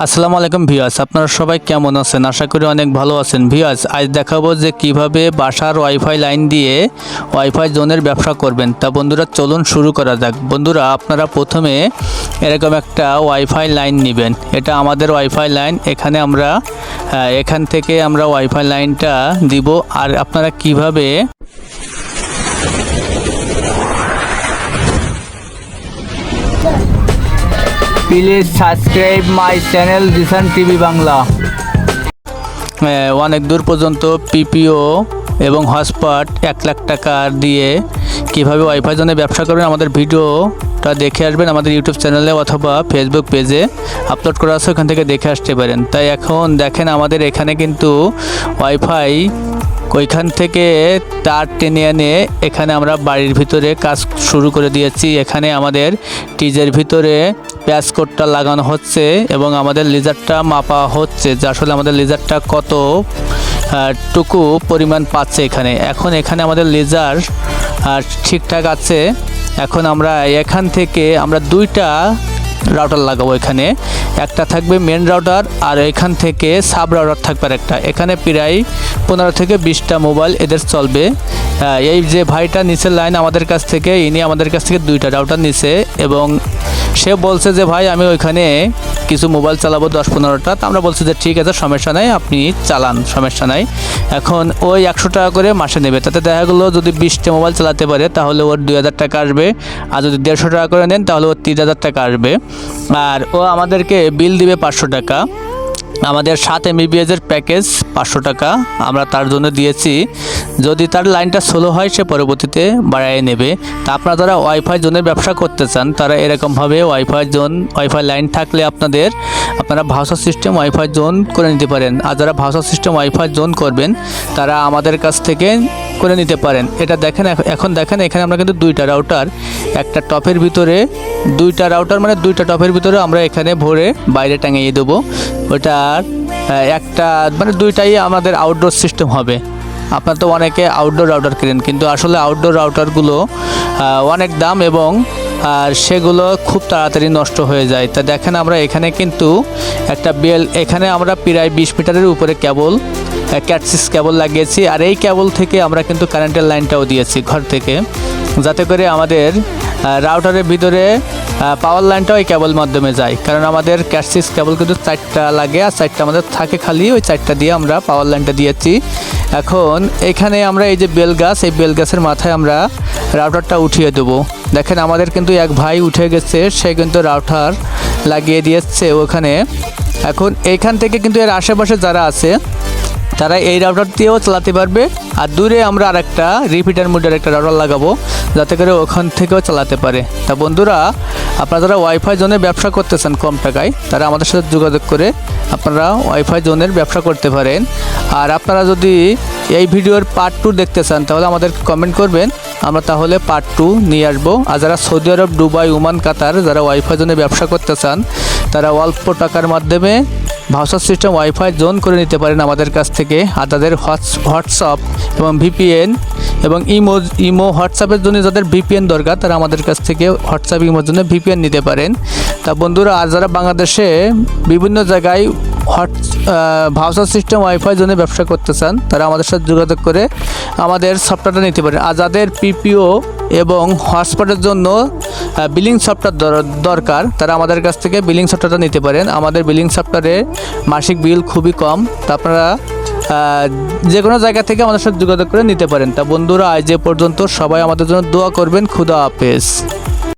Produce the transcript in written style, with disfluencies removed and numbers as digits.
আসসালামু আলাইকুম ভিউয়ার্স, আপনারা সবাই কেমন আছেন? আশা করি অনেক ভালো আছেন। ভিউয়ার্স, আজ দেখাবো যে কিভাবে বাসার ওয়াইফাই লাইন দিয়ে ওয়াইফাই জোনের ব্যবসা করবেন। তা বন্ধুরা চলুন শুরু করা যাক। বন্ধুরা, আপনারা প্রথমে এরকম একটা ওয়াইফাই লাইন নেবেন। এটা আমাদের ওয়াইফাই লাইন। এখান থেকে আমরা ওয়াইফাই লাইনটা দিব। আর আপনারা কিভাবে please subscribe my channel Jisan TV Bangla. অনেক দূর পর্যন্ত পিপিও এবং হটস্পট 1 লাখ টাকা দিয়ে কিভাবে ওয়াইফাই জন্য ব্যবসা করবেন আমাদের ভিডিওটা দেখে আসবেন। আমাদের ইউটিউব চ্যানেলে অথবা ফেসবুক পেজে আপলোড করা আছে, ওখান থেকে দেখে আসতে পারেন। তাই এখন দেখেন আমাদের এখানে কিন্তু ওয়াইফাই ওইখান থেকে তার টেনে এনে এখানে আমরা বাড়ির ভিতরে কাজ শুরু করে দিয়েছি। এখানে আমাদের টিজের ভিতরে প্যাচ কোডটা লাগানো হচ্ছে এবং আমাদের লেজারটা মাপা হচ্ছে যে আসলে আমাদের লেজারটা কত টুকু পরিমাণ পাচ্ছে এখানে আমাদের লেজার ঠিকঠাক আছে। এখন আমরা এখান থেকে আমরা 2টা রাউটার লাগাবো। এখানে একটা থাকবে মেন রাউটার আর এখান থেকে সাব রাউটার থাকবে একটা। এখানে প্রায় 15 থেকে 20টা মোবাইল এদের চলবে। এই যে ভাইটা নিচের লাইন আমাদের কাছ থেকে, ইনি আমাদের কাছ থেকে 2টা রাউটার নিছে এবং সে বলছে যে ভাই আমি ওইখানে কিছু মোবাইল চালাবো 10-15টা। তো আমরা বলছি যে ঠিক আছে, সমস্যা নাই, আপনি চালান, সমস্যা নাই। এখন ওই 100 টাকা করে মাসে নেবে। তাতে দেখা গেলো যদি 20টা মোবাইল চালাতে পারে তাহলে ওর 2000 টাকা আসবে। আর যদি 150 টাকা করে নেন তাহলে ওর 3000 টাকা আসবে। আর ও আমাদেরকে বিল দিবে 500 টাকা। আমাদের 7 MBPS এর প্যাকেজ 500 টাকা আমরা তার জন্য দিয়েছি। যদি তার লাইনটা স্লো হয় সে পরবর্তীতে বাড়ায় নেবে। তা আপনারা যারা ওয়াইফাই জোনের ব্যবসা করতে চান তারা এরকমভাবে ওয়াইফাই লাইন থাকলে আপনারা ভাউচার সিস্টেম ওয়াইফাই জোন করে নিতে পারেন। আর যারা ভাউচার সিস্টেম ওয়াইফাই জোন করবেন তারা আমাদের কাছ থেকে করে নিতে পারেন। এটা দেখেন, এখন দেখেন এখানে আমরা কিন্তু 2টা রাউটার একটা টপের ভিতরে, 2টা রাউটার মানে 2টা টপের ভিতরে আমরা এখানে ভরে বাইরে টাঙিয়ে দেবো। ওটার একটা মানে 2টাই আমাদের আউটডোর সিস্টেম হবে। আপনার তো অনেকে আউটডোর রাউটার কেনেন, কিন্তু আসলে আউটডোর রাউটারগুলো অনেক দাম এবং সেগুলো খুব তাড়াতাড়ি নষ্ট হয়ে যায়। তা দেখেন আমরা এখানে কিন্তু একটা এখানে আমরা প্রায় 20 মিটারের উপরে কেবল ক্যাট6 কেবল লাগিয়েছি। আর এই কেবল থেকে আমরা কিন্তু কারেন্টের লাইনটাও দিয়েছি ঘর থেকে, যাতে করে আমাদের রাউটারের ভিতরে পাওয়ার লাইনটাও এই কেবল মাধ্যমে যায়। কারণ আমাদের ক্যাট6 কেবল কিন্তু 4টা লাগে আর 4টা আমাদের থাকে খালি, ওই 4টা দিয়ে আমরা পাওয়ার লাইনটা দিয়েছি। এখন এখানে আমরা এই যে এই বেল গাছের মাথায় আমরা রাউটারটা উঠিয়ে দেবো। দেখেন আমাদের কিন্তু এক ভাই উঠে গেছে, সে কিন্তু রাউটার লাগিয়ে দিয়েছে ওখানে। এখন এইখান থেকে কিন্তু এর আশেপাশে যারা আছে তারা এই রাউটার দিয়েও চালাতে পারবে। আর দূরে আমরা আরেকটা রিপিটার মোডের একটা রাউটার লাগাবো যাতে করে ওখান থেকেও চালাতে পারে। তা বন্ধুরা, আপনারা যারা ওয়াইফাই জোনের ব্যবসা করতেছেন কম টাকায় তারা আমাদের সাথে যোগাযোগ করে আপনারা ওয়াইফাই জোনের ব্যবসা করতে পারেন। আর আপনারা যদি এই ভিডিওর পার্ট 2 দেখতে চান তাহলে আমাদের কমেন্ট করবেন, আমরা তাহলে পার্ট 2 নিয়ে আসবো। আর যারা সৌদি আরব, দুবাই, ওমান, কাতার যারা ওয়াইফাই জোনে ব্যবসা করতে চান তারা অল্প টাকার মাধ্যমে ভাউচার সিস্টেম ওয়াইফাই জোন করে নিতে পারেন আমাদের কাছ থেকে। আর তাদের হোয়াটসঅ্যাপ এবং ভিপিএন এবং ইমো হোয়াটসঅ্যাপের জন্য যাদের ভিপিএন দরকার তারা আমাদের কাছ থেকে হোয়াটসঅ্যাপ ইমোর জন্য ভিপিএন নিতে পারেন। তা বন্ধুরা, আর যারা বাংলাদেশে বিভিন্ন জায়গায় ভাউচার সিস্টেম ওয়াইফাই জন্য ব্যবসা করতে চান তারা আমাদের সাথে যোগাযোগ করে আমাদের সফটওয়্যারটা নিতে পারেন। আর যাদের পিপিও এবং হটস্পটের জন্য বিলিং সফটওয়্যার দরকার তারা আমাদের কাছ থেকে বিলিং সফটওয়্যারটা নিতে পারেন। আমাদের বিলিং সফটওয়্যারে মাসিক বিল খুবই কম। তা আপনারা যে কোনো জায়গা থেকে আমাদের সাথে যোগাযোগ করে নিতে পারেন। তা বন্ধুরা, আজ যে পর্যন্ত, সবাই আমাদের জন্য দোয়া করবেন। খুদা হাফেজ।